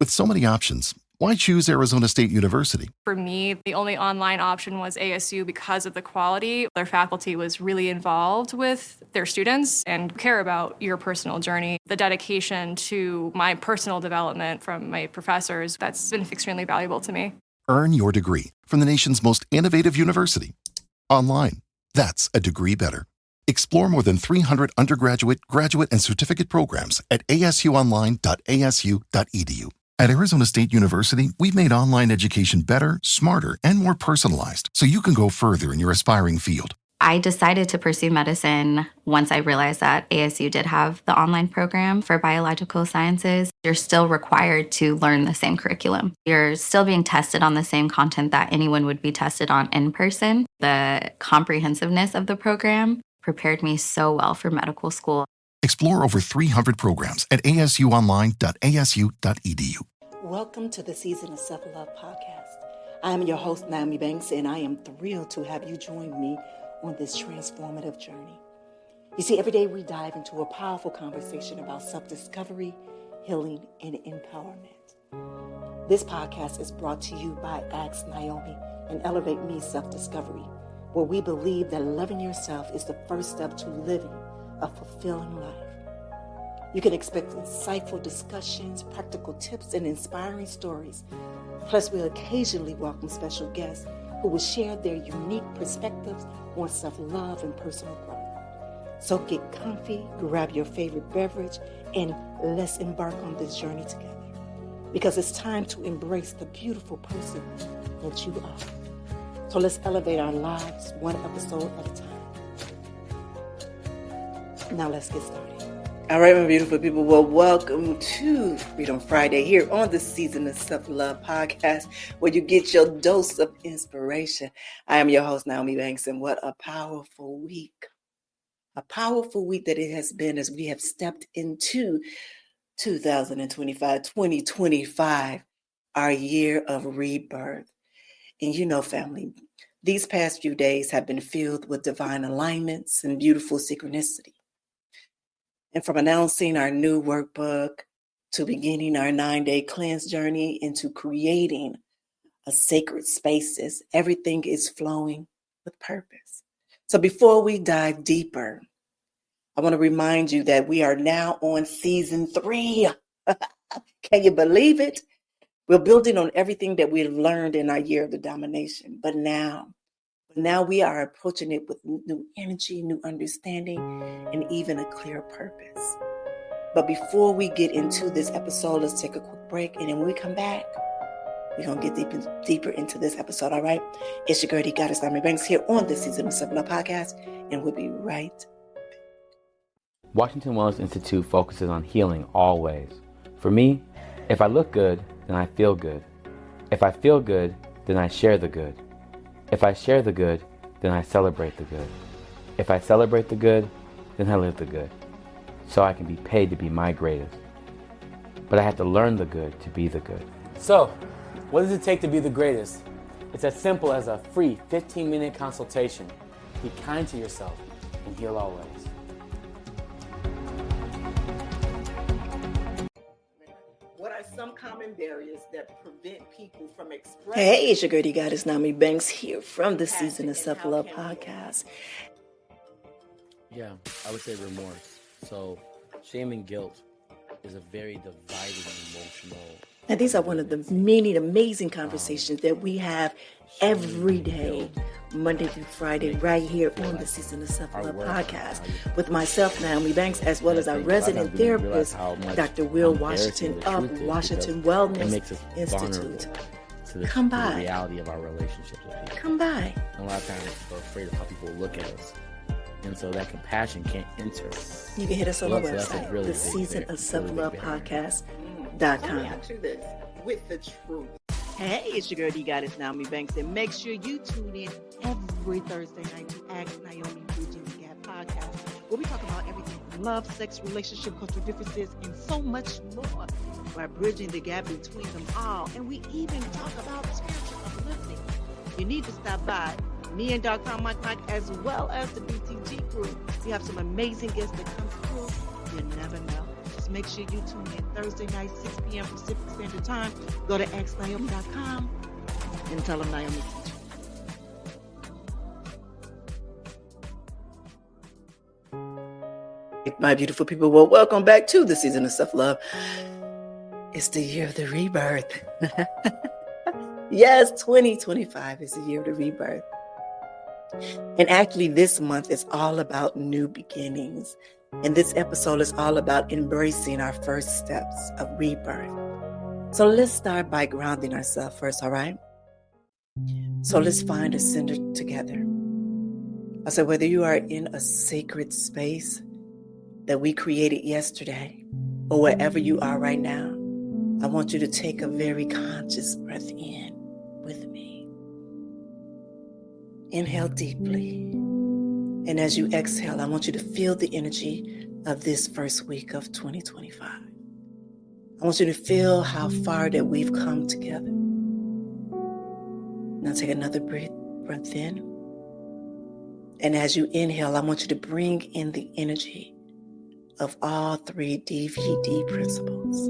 With so many options, why choose Arizona State University? For me, the only online option was ASU because of the quality. Their faculty was really involved with their students and care about your personal journey. The dedication to my personal development from my professors, that's been extremely valuable to me. Earn your degree from the nation's most innovative university. Online. That's a degree better. Explore more than 300 undergraduate, graduate, and certificate programs at asuonline.asu.edu. At Arizona State University, we've made online education better, smarter, and more personalized so you can go further in your aspiring field. I decided to pursue medicine once I realized that ASU did have the online program for biological sciences. You're still required to learn the same curriculum. You're still being tested on the same content that anyone would be tested on in person. The comprehensiveness of the program prepared me so well for medical school. Explore over 300 programs at asuonline.asu.edu. Welcome to the Season of Self-Love podcast. I am your host, Nyomi Banks, and I am thrilled to have you join me on this transformative journey. You see, every day we dive into a powerful conversation about self-discovery, healing, and empowerment. This podcast is brought to you by Ask Nyomi and Elevate Me Self-Discovery, where we believe that loving yourself is the first step to living a fulfilling life. You can expect insightful discussions, practical tips, and inspiring stories. Plus, we'll occasionally welcome special guests who will share their unique perspectives on self-love and personal growth. So get comfy, grab your favorite beverage, and let's embark on this journey together. Because it's time to embrace the beautiful person that you are. So let's elevate our lives one episode at a time. Now let's get started. All right, my beautiful people. Well, welcome to Freedom Friday here on the Season of Self-Love podcast, where you get your dose of inspiration. I am your host, Nyomi Banks, and what a powerful week. A powerful week that it has been as we have stepped into 2025, our year of rebirth. And you know, family, these past few days have been filled with divine alignments and beautiful synchronicity. And from announcing our new workbook to beginning our 9-day cleanse journey into creating a sacred spaces, everything is flowing with purpose. So before we dive deeper, I want to remind you that we are now on season 3. Can you believe it? We're building on everything that we learned in our year of the domination. But now we are approaching it with new energy, new understanding, and even a clear purpose. But before we get into this episode, let's take a quick break. And then when we come back, we're going to get deeper into this episode, all right? It's your girl, the Goddess Nyomi Banks, here on the Season of Self-Love podcast, and we'll be right back. Washington Wellness Institute focuses on healing always. For me, if I look good, then I feel good. If I feel good, then I share the good. If I share the good, then I celebrate the good. If I celebrate the good, then I live the good. So I can be paid to be my greatest. But I have to learn the good to be the good. So, what does it take to be the greatest? It's as simple as a free 15-minute consultation. Be kind to yourself and heal always. What are some common barriers that prevent people from expressing? Hey, it's your girl, the Goddess Nyomi Banks here from the Season of Self-Love podcast. Yeah, I would say remorse. So shame and guilt is a very dividing emotional. And these are one of the many amazing conversations that we have every day, Monday through Friday, right here on the Season of Self-Love podcast with myself, Nyomi Banks, as well as our resident therapist, Dr. Will Washington of Washington Wellness Institute. Come by. The reality of our relationships with people. Come by. And a lot of times we're afraid of how people look at us. And so that compassion can't enter. You can hit us on the that's website, really the Season of Self-Love podcast.com. With the truth. Hey, it's your girl, the Goddess Nyomi Banks, and make sure you tune in every Thursday night to Ask Nyomi Bridging the Gap podcast, where we talk about everything from love, sex, relationship, cultural differences, and so much more. By bridging the gap between them all, and we even talk about spiritual uplifting. You need to stop by. Me and Dr. Mike, as well as the BTG crew. We have some amazing guests that come through. You never know. Just Rebirth. Make sure you tune in Thursday night, 6 p.m. Pacific Standard Time. Go to xnyomi.com and tell them Naomi sent you. My beautiful people, well, welcome back to the season of self-love. It's the year of the rebirth. Yes, 2025 is the year of the rebirth. And actually, this month is all about new beginnings. And this episode is all about embracing our first steps of rebirth. So let's start by grounding ourselves first, all right? So let's find a center together. I said, whether you are in a sacred space that we created yesterday, or wherever you are right now, I want you to take a very conscious breath in with me. Inhale deeply. And as you exhale, I want you to feel the energy of this first week of 2025. I want you to feel how far that we've come together. Now take another breath in. And as you inhale, I want you to bring in the energy of all 3 DVD principles.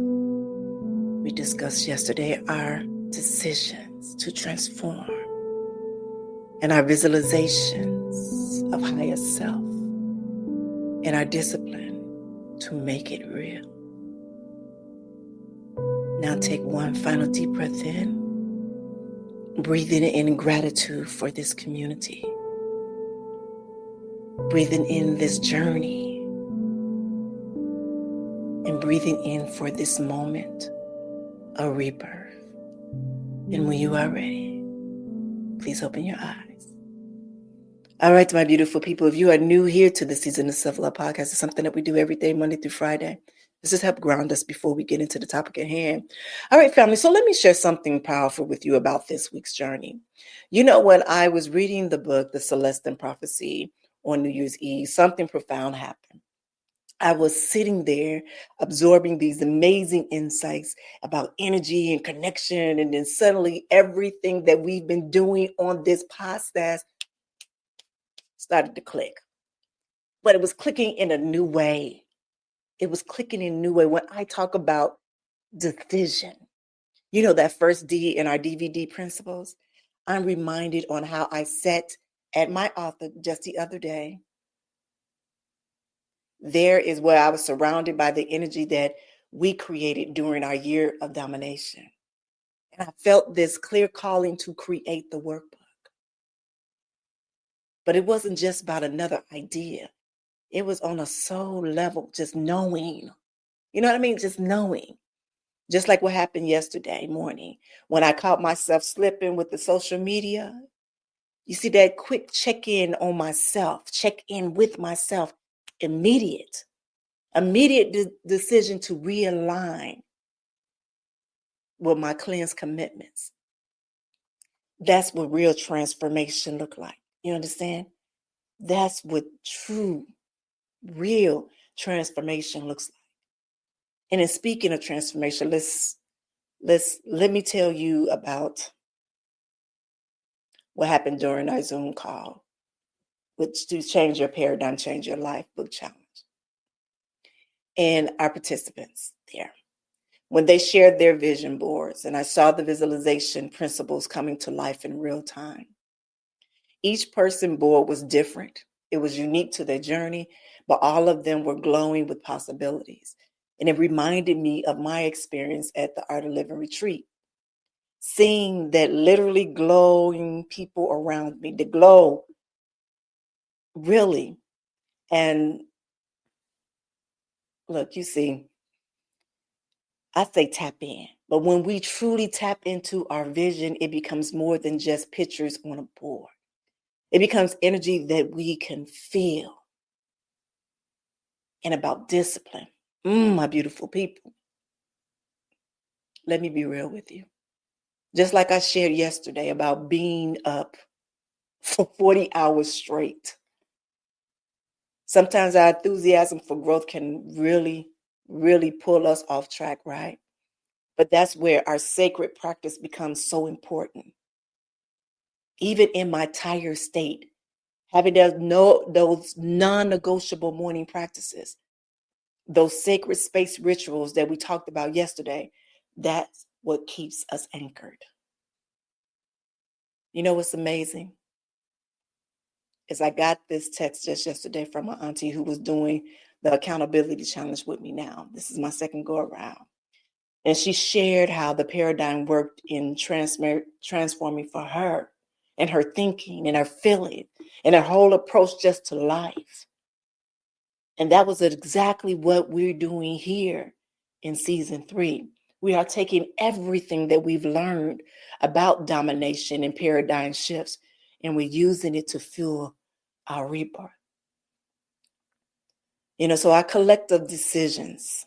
We discussed yesterday our decisions to transform and our visualizations of higher self and our discipline to make it real. Now take one final deep breath in, breathing in gratitude for this community, breathing in this journey, and breathing in for this moment of rebirth. And when you are ready, please open your eyes. All right, my beautiful people, if you are new here to the Season of Self-Love podcast, it's something that we do every day, Monday through Friday. This is help ground us before we get into the topic at hand. All right, family, so let me share something powerful with you about this week's journey. You know, when I was reading the book, The Celestine Prophecy, on New Year's Eve, something profound happened. I was sitting there absorbing these amazing insights about energy and connection, and then suddenly everything that we've been doing on this podcast started to click. But it was clicking in a new way. It was clicking in a new way. When I talk about decision, you know, that first D in our DVD principles, I'm reminded on how I sat at my author just the other day. There is where I was surrounded by the energy that we created during our year of domination. And I felt this clear calling to create the workbook. But it wasn't just about another idea. It was on a soul level, just knowing. You know what I mean? Just knowing. Just like what happened yesterday morning when I caught myself slipping with the social media. You see, that quick check-in on myself, check in with myself, immediate decision to realign with my cleansed commitments. That's what real transformation look like. You understand? That's what true, real transformation looks like. And in speaking of transformation, let me tell you about what happened during our Zoom call, which to change your paradigm, change your life book challenge. And our participants there, when they shared their vision boards, and I saw the visualization principles coming to life in real time. Each person board was different. It was unique to their journey, but all of them were glowing with possibilities. And it reminded me of my experience at the Art of Living retreat, seeing that literally glowing people around me, the glow, really. And look, you see, I say tap in, but when we truly tap into our vision, it becomes more than just pictures on a board. It becomes energy that we can feel. And about discipline. My beautiful people. Let me be real with you. Just like I shared yesterday about being up for 40 hours straight. Sometimes our enthusiasm for growth can really, really pull us off track, right? But that's where our sacred practice becomes so important. Even in my tired state, having those non-negotiable morning practices, those sacred space rituals that we talked about yesterday, that's what keeps us anchored. You know what's amazing? Is I got this text just yesterday from my auntie who was doing the accountability challenge with me now. This is my second go around. And she shared how the paradigm worked in transforming for her and her thinking and her feeling and her whole approach just to life. And that was exactly what we're doing here in season 3. We are taking everything that we've learned about domination and paradigm shifts, and we're using it to fuel our rebirth. So our collective decisions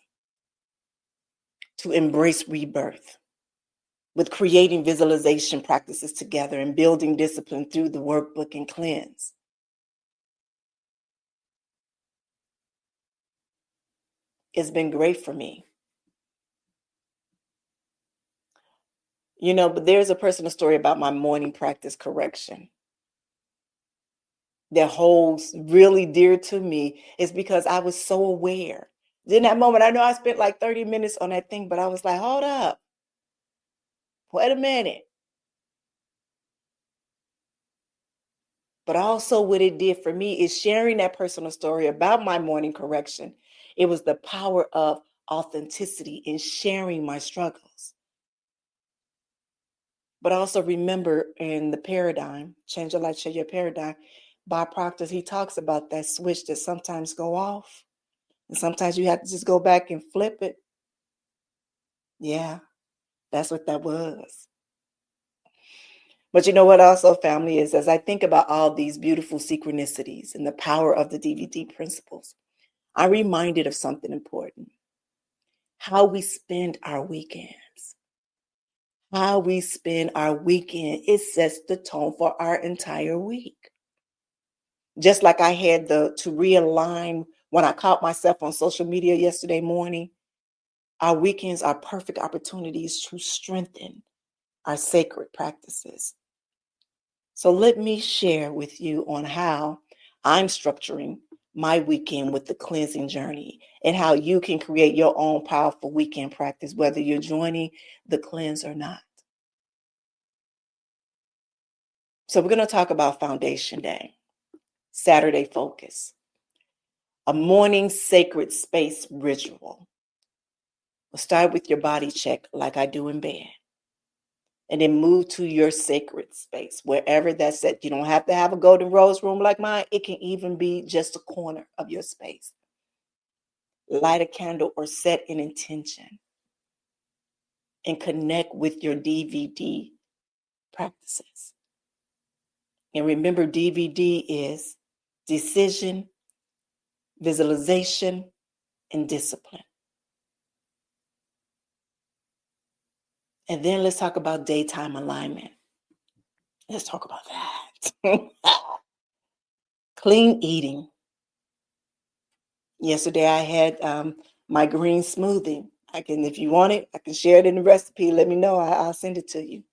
to embrace rebirth with creating visualization practices together and building discipline through the workbook and cleanse. It's been great for me. But there's a personal story about my morning practice correction that holds really dear to me. Is because I was so aware. In that moment, I know I spent like 30 minutes on that thing, but I was like, hold up. Wait a minute. But also what it did for me is sharing that personal story about my morning correction. It was the power of authenticity in sharing my struggles. But also remember in the paradigm, change your life, share your paradigm, by Proctor, he talks about that switch that sometimes go off. And sometimes you have to just go back and flip it. Yeah, that's what that was. But you know what also, family, is as I think about all these beautiful synchronicities and the power of the DVD principles, I'm reminded of something important. How we spend our weekends. How we spend our weekend, it sets the tone for our entire week. Just like I had to realign when I caught myself on social media yesterday morning, our weekends are perfect opportunities to strengthen our sacred practices. So let me share with you on how I'm structuring my weekend with the cleansing journey and how you can create your own powerful weekend practice, whether you're joining the cleanse or not. So we're going to talk about Foundation Day, Saturday Focus, a morning sacred space ritual. We'll start with your body check like I do in bed. And then move to your sacred space, wherever that's at. You don't have to have a golden rose room like mine. It can even be just a corner of your space. Light a candle or set an intention. And connect with your DVD practices. And remember, DVD is decision, visualization, and discipline. And then let's talk about daytime alignment. Let's talk about that. Clean eating. Yesterday I had my green smoothie. If you want it, I can share it in the recipe. Let me know. I'll send it to you.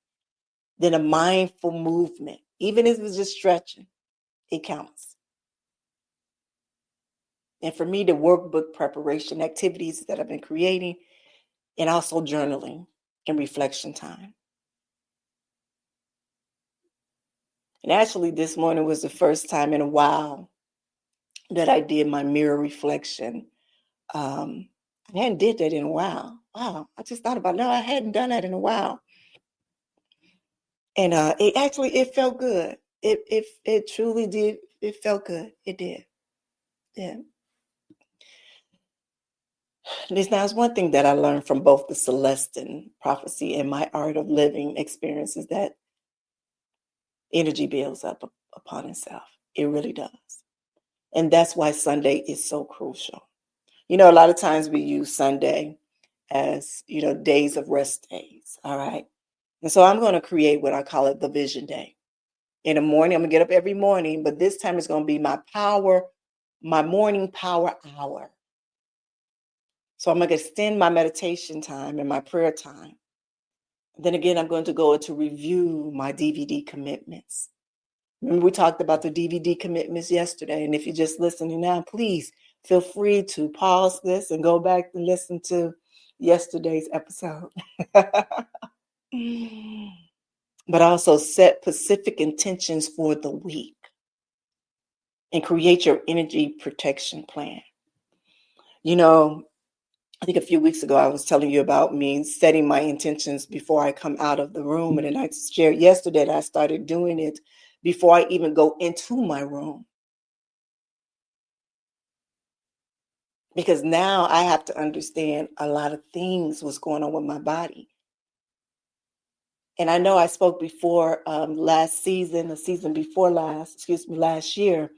Then a mindful movement. Even if it's just stretching, it counts. And for me, the workbook preparation activities that I've been creating, and also journaling and reflection time. And actually, this morning was the first time in a while that I did my mirror reflection. I hadn't did that in a while. Wow, I just thought about it. No, I hadn't done that in a while. And it felt good. It truly did. It felt good. It did. Yeah. There's one thing that I learned from both the Celestine prophecy and my art of living experience is that energy builds up upon itself. It really does. And that's why Sunday is so crucial. A lot of times we use Sunday as, days of rest days. All right. And so I'm going to create what I call it the vision day. In the morning, I'm going to get up every morning, but this time it's going to be my morning power hour. So I'm going to extend my meditation time and my prayer time. Then again, I'm going to go to review my DVD commitments. Remember, we talked about the DVD commitments yesterday. And if you're just listening now, please feel free to pause this and go back and listen to yesterday's episode. But also set specific intentions for the week and create your energy protection plan. I think a few weeks ago, I was telling you about me setting my intentions before I come out of the room. And then I shared yesterday that I started doing it before I even go into my room. Because now I have to understand a lot of things, what's going on with my body. And I know I spoke before last season, last year,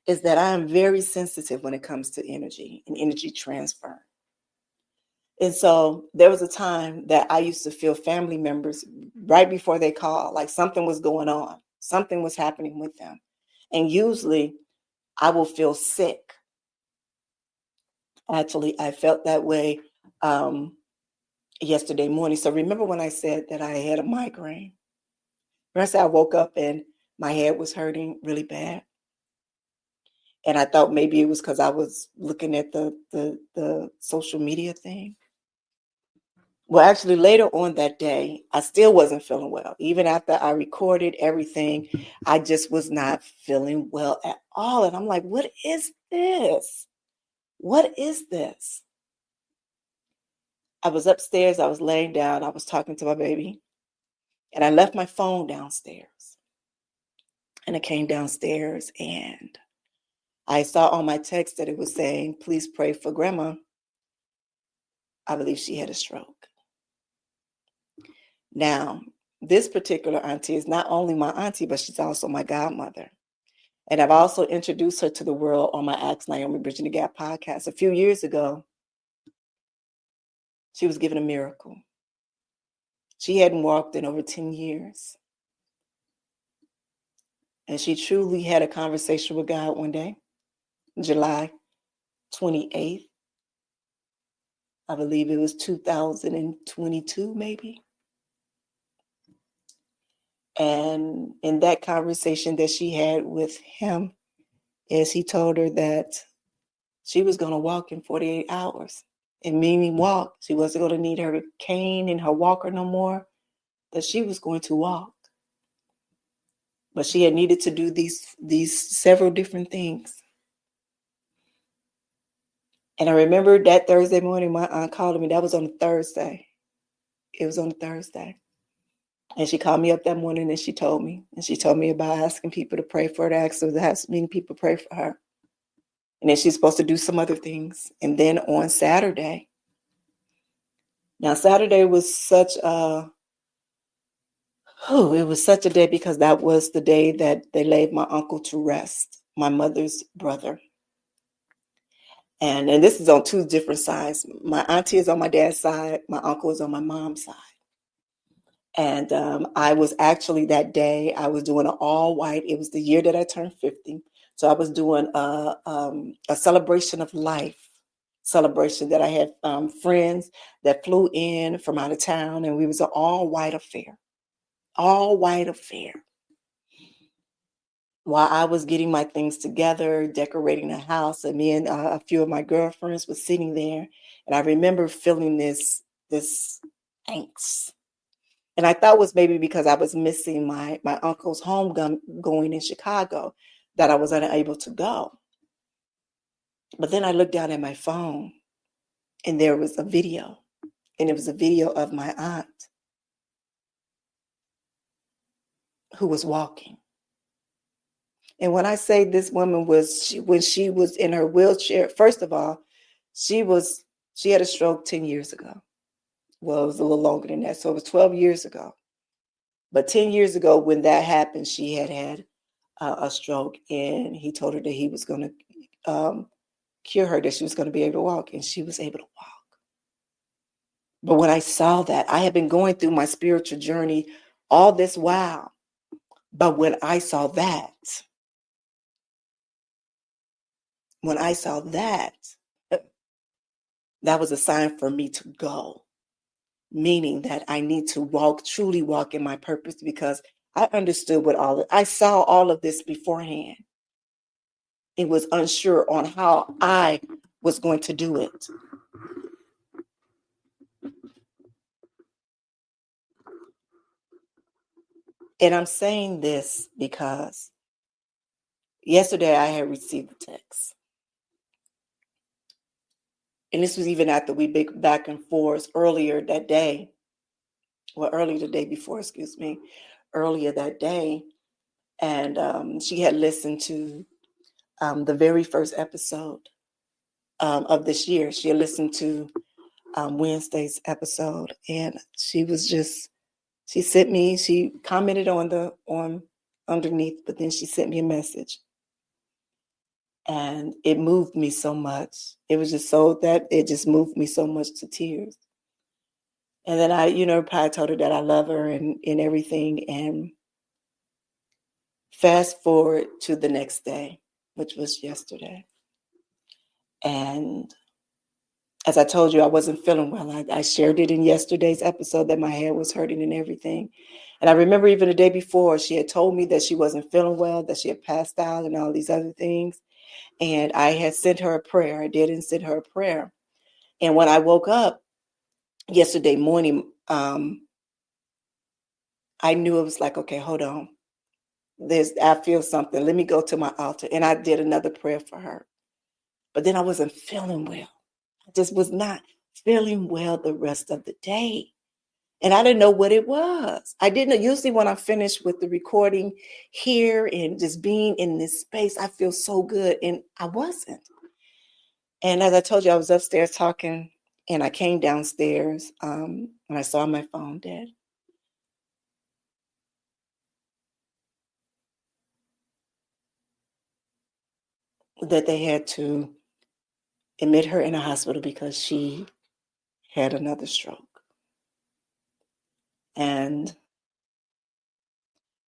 is that I am very sensitive when it comes to energy and energy transfer. And so there was a time that I used to feel family members right before they call, like something was going on, something was happening with them. And usually I will feel sick. Actually, I felt that way yesterday morning. So remember when I said that I had a migraine? Remember I said I woke up and my head was hurting really bad. And I thought maybe it was because I was looking at the social media thing. Well, actually, later on that day, I still wasn't feeling well. Even after I recorded everything, I just was not feeling well at all. And I'm like, what is this? What is this? I was upstairs. I was laying down. I was talking to my baby. And I left my phone downstairs. And I came downstairs and I saw on my text that it was saying, please pray for grandma. I believe she had a stroke. Now, this particular auntie is not only my auntie, but she's also my godmother. And I've also introduced her to the world on my Ask Nyomi Bridging the Gap podcast. A few years ago, she was given a miracle. She hadn't walked in over 10 years. And she truly had a conversation with God one day, July 28th. I believe it was 2022, maybe. And in that conversation that she had with him, is he told her that she was going to walk in 48 hours. And meaning walk, she wasn't going to need her cane and her walker no more, that she was going to walk. But she had needed to do these several different things. And I remember that Thursday morning, my aunt called me. That was on a Thursday. It was on a Thursday. And she called me up that morning and she told me. And she told me about asking people to pray for her, to ask her to have many people pray for her. And then she's supposed to do some other things. And then on Saturday, now Saturday was such a day because that was the day that they laid my uncle to rest, my mother's brother. And this is on two different sides. My auntie is on my dad's side. My uncle is on my mom's side. And I was actually that day, I was doing an all white. It was the year that I turned 50. So I was doing a celebration of life celebration that I had friends that flew in from out of town, and we was an all white affair. All white affair. While I was getting my things together, decorating the house, and me and a few of my girlfriends were sitting there, and I remember feeling this angst. And I thought it was maybe because I was missing my uncle's going in Chicago that I was unable to go. But then I looked down at my phone and there was a video, and it was a video of my aunt who was walking. And when I say this woman when she was in her wheelchair, first of all, she had a stroke 10 years ago. Well, it was a little longer than that. So it was 12 years ago. But 10 years ago, when that happened, she had a stroke, and he told her that he was going to cure her, that she was going to be able to walk, and she was able to walk. But when I saw that, I had been going through my spiritual journey all this while. But when I saw that, that was a sign for me to go. Meaning that I need to truly walk in my purpose, because I understood I saw all of this beforehand. It was unsure on how I was going to do it. And I'm saying this because yesterday I had received a text. And this was even after we big back and forth earlier that day. Well, earlier the day before, earlier that day. And she had listened to the very first episode of this year. She had listened to Wednesday's episode, and she commented on underneath, but then she sent me a message. And it moved me so much. It was just it just moved me so much to tears. And then I probably told her that I love her and everything. And fast forward to the next day, which was yesterday. And as I told you, I wasn't feeling well. I shared it in yesterday's episode that my head was hurting and everything. And I remember even the day before, she had told me that she wasn't feeling well, that she had passed out and all these other things. And I had sent her a prayer. I did and sent her a prayer. And when I woke up yesterday morning, I knew it was like, okay, hold on. I feel something. Let me go to my altar. And I did another prayer for her. But then I wasn't feeling well. I just was not feeling well the rest of the day. And I didn't know what it was. I didn't. Usually when I'm finished with the recording here and just being in this space, I feel so good. And I wasn't. And as I told you, I was upstairs talking, and I came downstairs and I saw my phone dead. That they had to admit her in a hospital because she had another stroke. And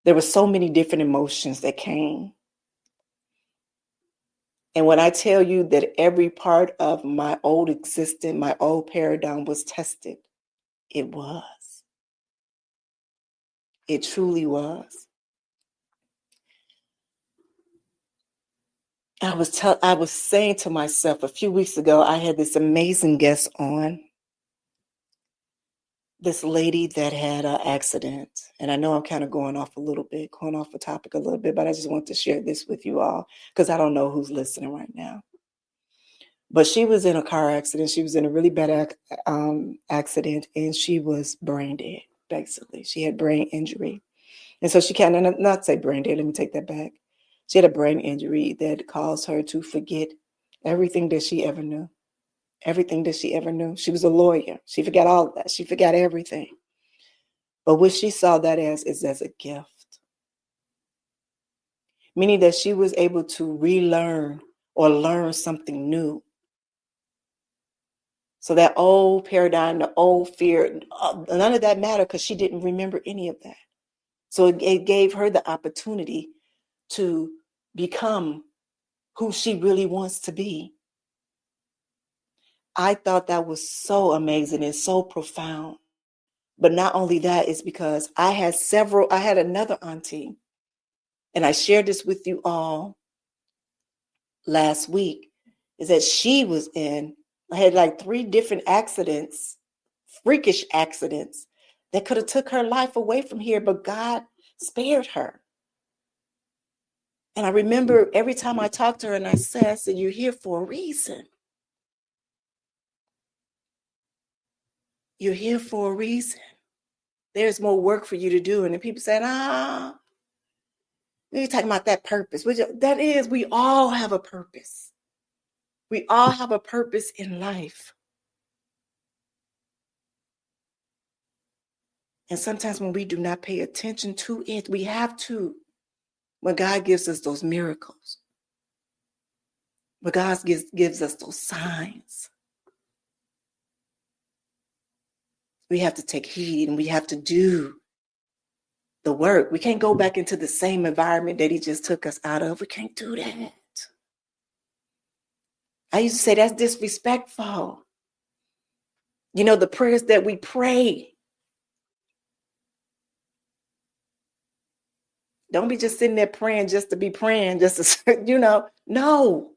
there were so many different emotions that came. And when I tell you that every part of my old existence, my old paradigm was tested, it was. It truly was. I was saying to myself a few weeks ago, I had this amazing guest on, this lady that had an accident. And I know I'm kind of going off the topic a little bit, but I just want to share this with you all because I don't know who's listening right now. But she was in a car accident. She was in a really bad accident, and she was brain dead, basically. She had brain injury. And so she not say brain dead, let me take that back. She had a brain injury that caused her to forget everything that she ever knew. Everything that she ever knew. She was a lawyer. She forgot all of that. She forgot everything. But what she saw that is as a gift. Meaning that she was able to relearn or learn something new. So that old paradigm, the old fear, none of that mattered because she didn't remember any of that. So it gave her the opportunity to become who she really wants to be. I thought that was so amazing and so profound. But not only that, it's because I had another auntie, and I shared this with you all last week, is that I had like 3 different accidents, freakish accidents, that could have took her life away from here, but God spared her. And I remember every time I talked to her and I said, you're here for a reason. You're here for a reason. There's more work for you to do. And then people said, you're talking about that purpose. That is, we all have a purpose. We all have a purpose in life. And sometimes when we do not pay attention to it, we have to. When God gives us those miracles, when God gives us those signs, we have to take heed and we have to do the work. We can't go back into the same environment that he just took us out of. We can't do that. I used to say that's disrespectful. The prayers that we pray, Don't be just sitting there praying just to be praying, just to, no.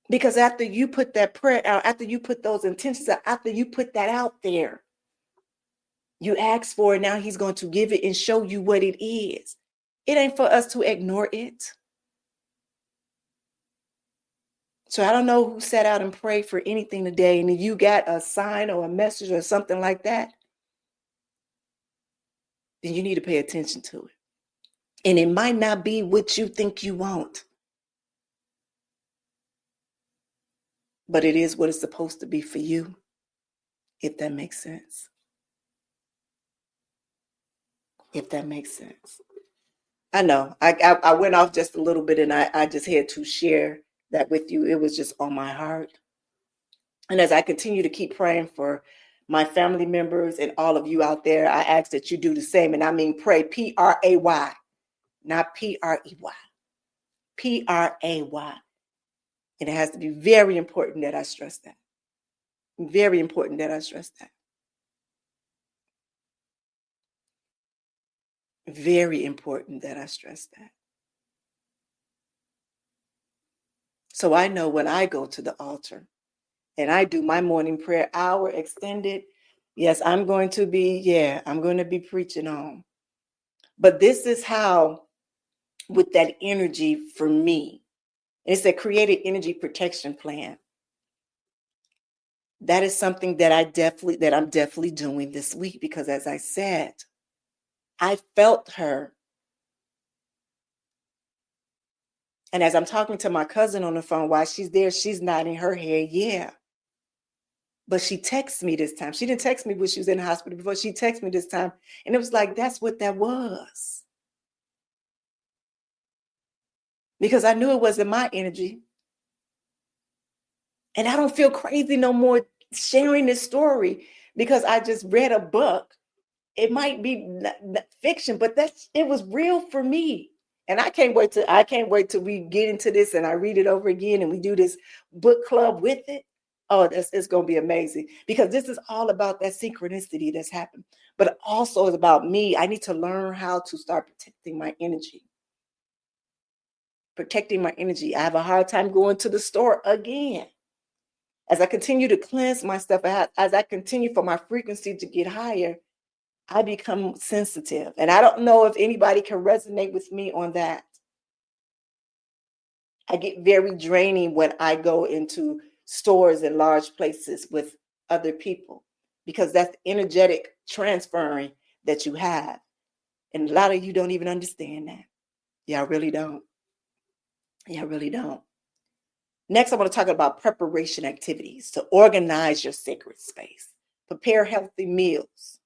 Because after you put that prayer out, after you put those intentions out, after you put that out there, you ask for it. Now he's going to give it and show you what it is. It ain't for us to ignore it. So I don't know who sat out and prayed for anything today, and if you got a sign or a message or something like that, then you need to pay attention to it. And it might not be what you think you want, but it is what it's supposed to be for you, if that makes sense. If that makes sense. I know I went off just a little bit, and I just had to share that with you. It was just on my heart. And as I continue to keep praying for my family members and all of you out there, I ask that you do the same. And I mean pray, P-R-A-Y, not P-R-E-Y, P-R-A-Y. And it has to be very important that I stress that. Very important that I stress that. Very important that I stress that. So I know when I go to the altar and I do my morning prayer hour extended, yes, I'm going to be preaching on. But this is how, with that energy for me, it's a created energy protection plan. That is something that I'm definitely doing this week, because as I said, I felt her. And as I'm talking to my cousin on the phone while she's there, she's nodding her head, yeah. But she texted me this time. She didn't text me when she was in the hospital before. She texted me this time. And it was like, that's what that was. Because I knew it wasn't my energy. And I don't feel crazy no more sharing this story because I just read a book. It might be fiction, but it was real for me. And I can't wait till we get into this and I read it over again and we do this book club with it. Oh, it's going to be amazing, because this is all about that synchronicity that's happened, but also it's about me. I need to learn how to start protecting my energy. Protecting my energy. I have a hard time going to the store again. As I continue to cleanse my stuff, as I continue for my frequency to get higher, I become sensitive. And I don't know if anybody can resonate with me on that. I get very draining when I go into stores and large places with other people, because that's energetic transferring that you have. And a lot of you don't even understand that. Y'all really don't. Y'all really don't. Next, I want to talk about preparation activities to organize your sacred space. Prepare healthy meals.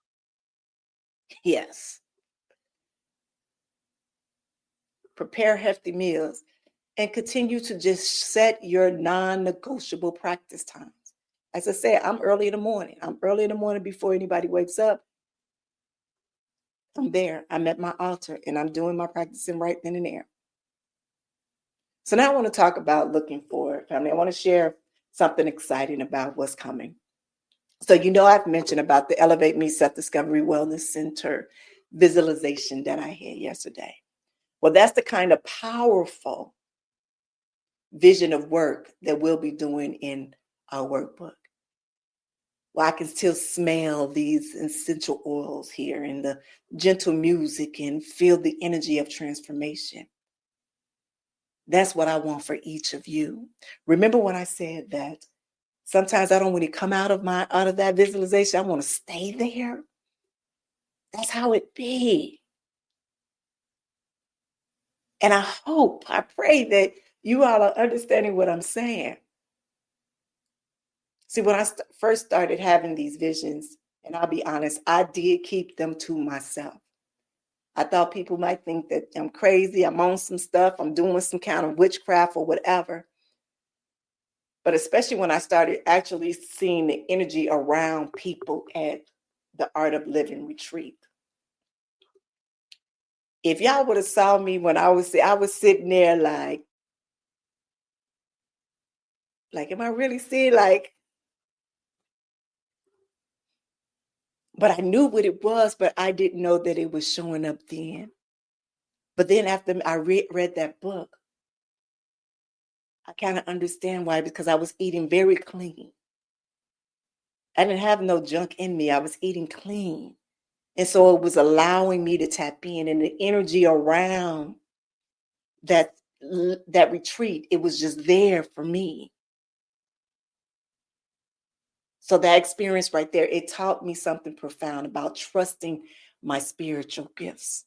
Yes. Prepare healthy meals and continue to just set your non-negotiable practice times. As I said, I'm early in the morning. I'm early in the morning before anybody wakes up. I'm there. I'm at my altar and I'm doing my practicing right then and there. So now I want to talk about looking forward, family. I want to share something exciting about what's coming. So, I've mentioned about the Elevate Me Self-Discovery Wellness Center visualization that I had yesterday. Well, that's the kind of powerful vision of work that we'll be doing in our workbook. Well, I can still smell these essential oils here and the gentle music and feel the energy of transformation. That's what I want for each of you. Remember when I said that sometimes I don't want to come out of that visualization. I want to stay there. That's how it be. And I pray that you all are understanding what I'm saying. See, when I first started having these visions, and I'll be honest, I did keep them to myself. I thought people might think that I'm crazy, I'm on some stuff, I'm doing some kind of witchcraft or whatever. But especially when I started actually seeing the energy around people at the Art of Living retreat. If y'all would have saw me when I was sitting there like, am I really seeing But I knew what it was, but I didn't know that it was showing up then. But then after I read that book, I kind of understand why, because I was eating very clean. I didn't have no junk in me. I was eating clean. And so it was allowing me to tap in, and the energy around that retreat, it was just there for me. So that experience right there, it taught me something profound about trusting my spiritual gifts.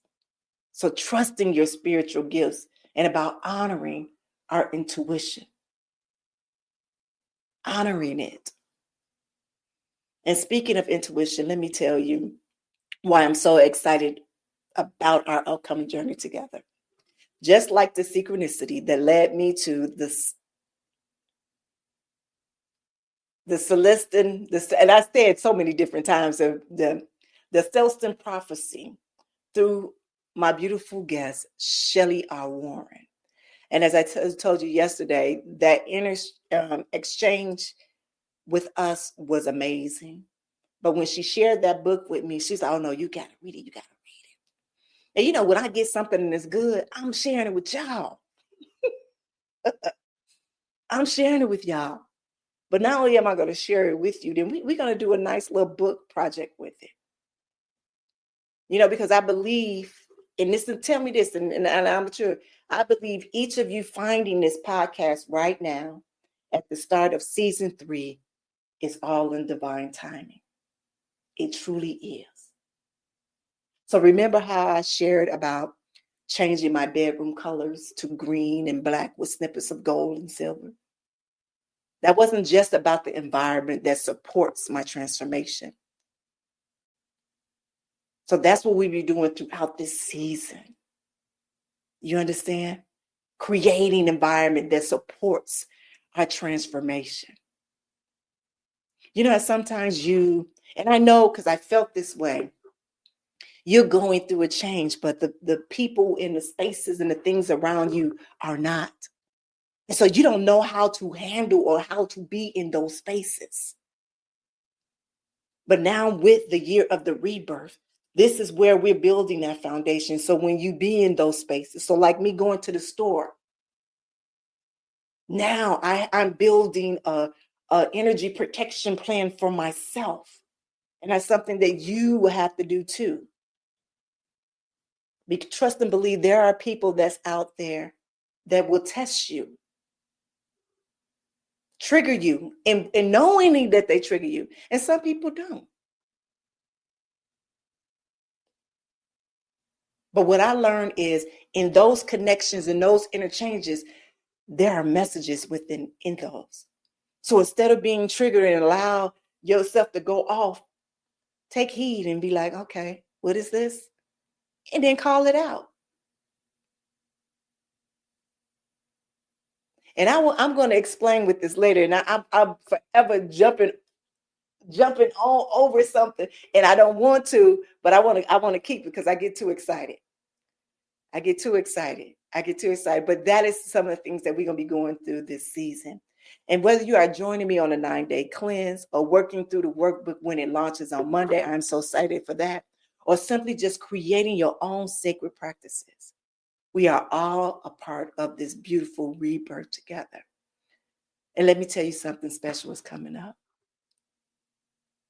So trusting your spiritual gifts and about honoring our intuition, honoring it. And speaking of intuition, let me tell you why I'm so excited about our upcoming journey together. Just like the synchronicity that led me to this, the Celestin, and I said so many different times, the Celestin prophecy through my beautiful guest, Shelley R. Warren. And as I told you yesterday, that exchange with us was amazing. But when she shared that book with me, she's like, oh no, you got to read it. You got to read it. And you know, when I get something that's good, I'm sharing it with y'all. I'm sharing it with y'all. But not only am I going to share it with you, then we're going to do a nice little book project with it. You know, because I believe, and this, tell me this, and I'm sure, I believe each of you finding this podcast right now at the start of season 3 is all in divine timing. It truly is. So remember how I shared about changing my bedroom colors to green and black with snippets of gold and silver? That wasn't just about the environment that supports my transformation. So that's what we'll be doing throughout this season. You understand? Creating an environment that supports our transformation. You know, sometimes and I know because I felt this way, you're going through a change, but the people in the spaces and the things around you are not. And so you don't know how to handle or how to be in those spaces. But now with the year of the rebirth, this is where we're building that foundation. So when you be in those spaces, so like me going to the store, now I'm building a energy protection plan for myself. And that's something that you will have to do too. Trust and believe there are people that's out there that will test you, trigger you, and knowing that they trigger you. And some people don't. But what I learned is in those connections and those interchanges, there are messages in those. So instead of being triggered and allow yourself to go off, take heed and be like, okay, what is this? And then call it out. And I'm going to explain with this later. And I'm forever jumping all over something, and I don't want to, but I want to keep it because I get too excited. I get too excited. But that is some of the things that we're going to be going through this season. And whether you are joining me on a 9-day cleanse or working through the workbook when it launches on Monday, I'm so excited for that. Or simply just creating your own sacred practices. We are all a part of this beautiful rebirth together. And let me tell you something special is coming up.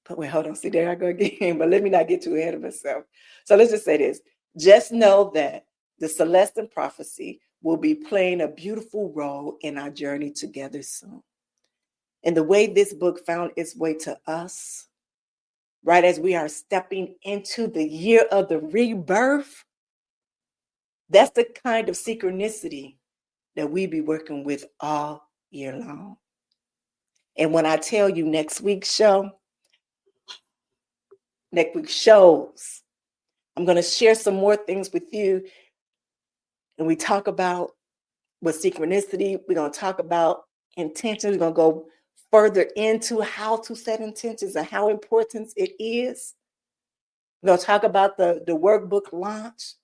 But wait, hold on. See, there I go again. But let me not get too ahead of myself. So let's just say this. Just know that the Celestin prophecy will be playing a beautiful role in our journey together soon. And the way this book found its way to us, right as we are stepping into the year of the rebirth, that's the kind of synchronicity that we be working with all year long. And when I tell you next week's shows, I'm going to share some more things with you. And we talk about with synchronicity. We're going to talk about intentions. We're going to go further into how to set intentions and how important it is. We're going to talk about the workbook launch.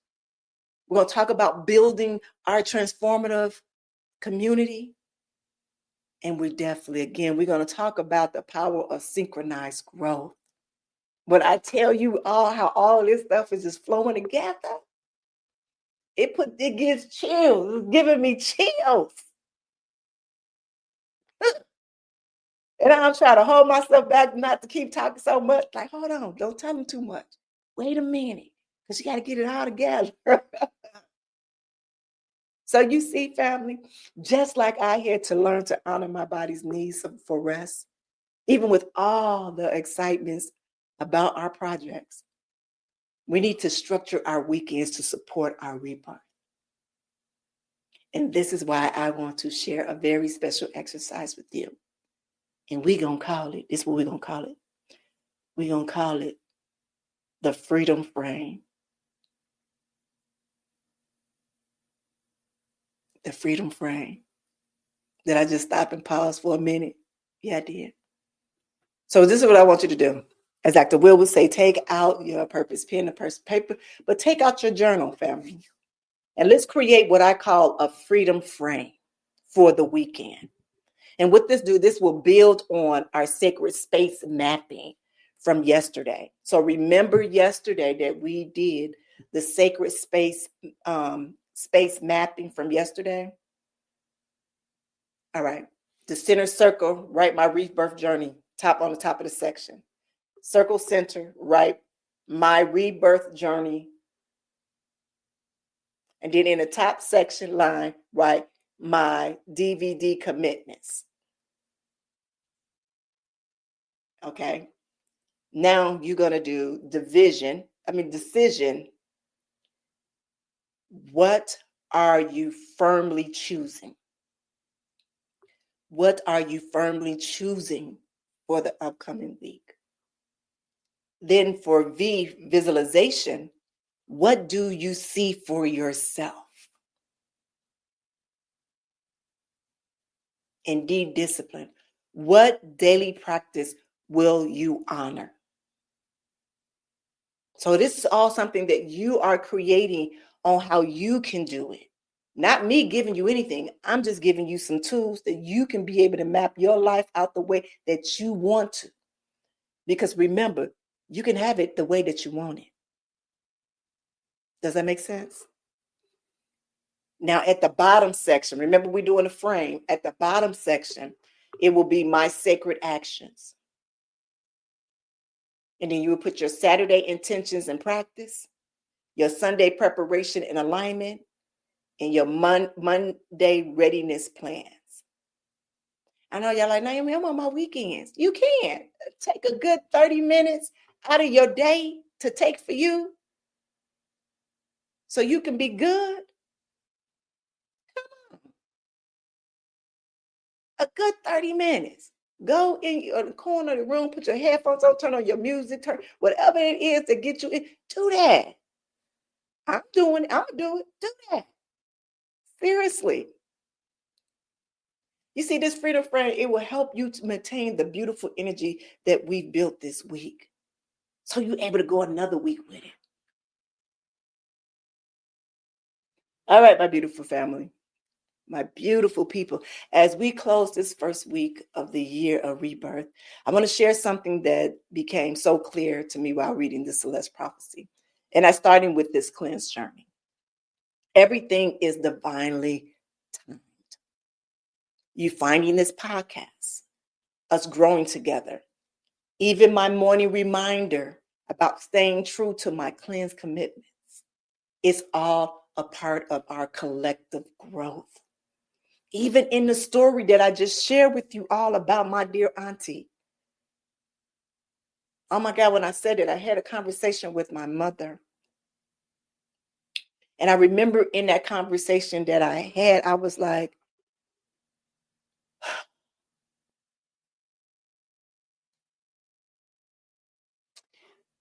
We're going to talk about building our transformative community. And we're going to talk about the power of synchronized growth. When I tell you all how all this stuff is just flowing together, it gives chills. It's giving me chills. And I'm trying to hold myself back not to keep talking so much. Like, hold on, don't tell them too much. Wait a minute, because you got to get it all together. So you see, family, just like I had to learn to honor my body's needs for rest, even with all the excitements about our projects, we need to structure our weekends to support our rebirth. And this is why I want to share a very special exercise with you. And we're going to call it, this is what we're going to call it. We're going to call it the freedom frame. The freedom frame. Did I just stop and pause for a minute? Yeah, I did. So this is what I want you to do. As Dr. Will would say, take out your purpose pen and purpose paper, but take out your journal, family. And let's create what I call a freedom frame for the weekend. And what this will build on our sacred space mapping from yesterday. So remember yesterday that we did the sacred space mapping from yesterday. All right. The center circle, write my rebirth journey, on the top of the section. Circle center, write my rebirth journey. And then in the top section line, write my DVD commitments. Okay. Now you're going to do decision. What are you firmly choosing? What are you firmly choosing for the upcoming week? Then for V, visualization, what do you see for yourself? And D, discipline, what daily practice will you honor? So this is all something that you are creating on how you can do it. Not me giving you anything. I'm just giving you some tools that you can be able to map your life out the way that you want to. Because remember, you can have it the way that you want it. Does that make sense? Now at the bottom section, remember we're doing a frame. At the bottom section, it will be my sacred actions. And then you will put your Saturday intentions in practice, your Sunday preparation and alignment, and your Monday readiness plans. I know y'all like, Nyomi, I'm on my weekends. You can. Take a good 30 minutes out of your day to take for you so you can be good. Come on. A good 30 minutes. Go in the corner of the room, put your headphones on, turn on your music, turn whatever it is to get you in. Do that. I'm doing it. I'm going to do it. Do that. Seriously. You see, this freedom frame, it will help you to maintain the beautiful energy that we've built this week. So you're able to go another week with it. All right, my beautiful family, my beautiful people. As we close this first week of the year of rebirth, I want to share something that became so clear to me while reading the Celeste prophecy. And I started with this cleanse journey. Everything is divinely timed. You finding this podcast, us growing together, even my morning reminder about staying true to my cleanse commitments. It's all a part of our collective growth. Even in the story that I just shared with you all about my dear auntie. Oh my God, when I said it, I had a conversation with my mother. And I remember in that conversation that I had, I was like,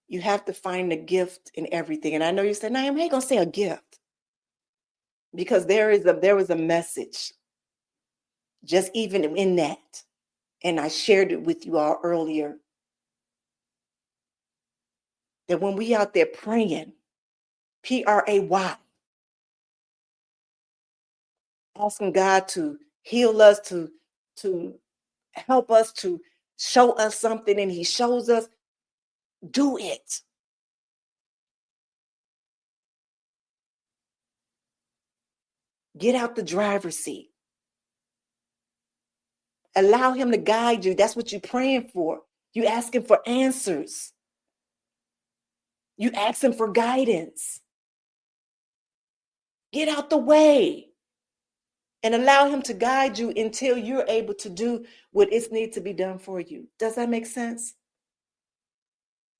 you have to find the gift in everything. And I know you said, no, I ain't going to say a gift. Because there was a message just even in that. And I shared it with you all earlier. That when we out there praying, Pray, asking God to heal us, to help us, to show us something, and he shows us, Do it. Get out the driver's seat. Allow him to guide you. That's what you're praying for. You asking for answers. You asking for guidance. Get out the way and allow him to guide you until you're able to do what is needs to be done for you. Does that make sense?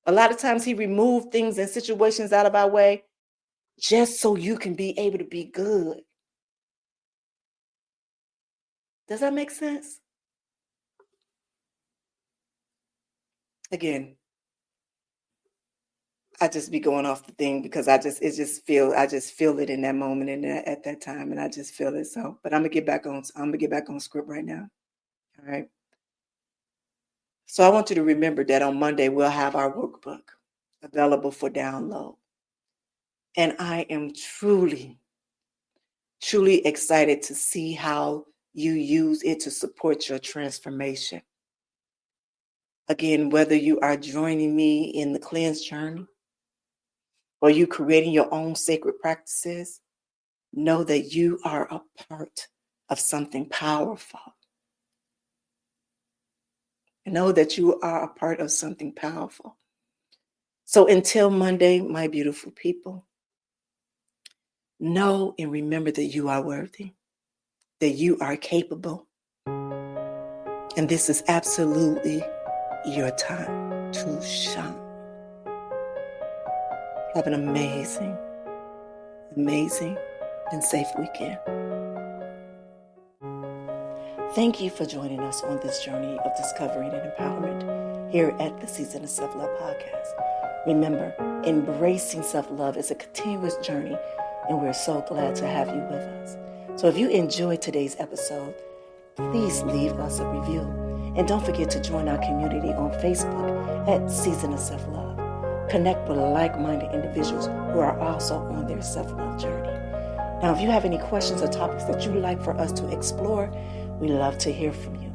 A lot of times he removed things and situations out of our way just so you can be able to be good. Does that make sense? Again, I just be going off the thing because I just feel it in that moment and at that time, and I just feel it. So, but I'm gonna get back on script right now. All right. So I want you to remember that on Monday we'll have our workbook available for download. And I am truly, truly excited to see how you use it to support your transformation. Again, whether you are joining me in the cleanse journey or you creating your own sacred practices, know that you are a part of something powerful. Know that you are a part of something powerful. So until Monday, my beautiful people, know and remember that you are worthy, that you are capable, and this is absolutely your time to shine. Have an amazing, amazing, and safe weekend. Thank you for joining us on this journey of discovering and empowerment here at the Season of Self-Love podcast. Remember, embracing self-love is a continuous journey, and we're so glad to have you with us. So if you enjoyed today's episode, please leave us a review. And don't forget to join our community on Facebook at Season of Self-Love. Connect with like-minded individuals who are also on their self-love journey. Now, if you have any questions or topics that you'd like for us to explore, we love to hear from you.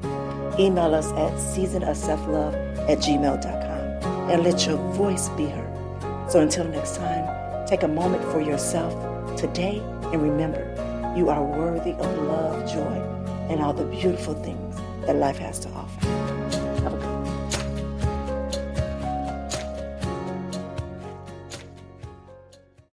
Email us at seasonofselflove@gmail.com and let your voice be heard. So until next time, take a moment for yourself today and remember, you are worthy of love, joy, and all the beautiful things that life has to offer. Have a good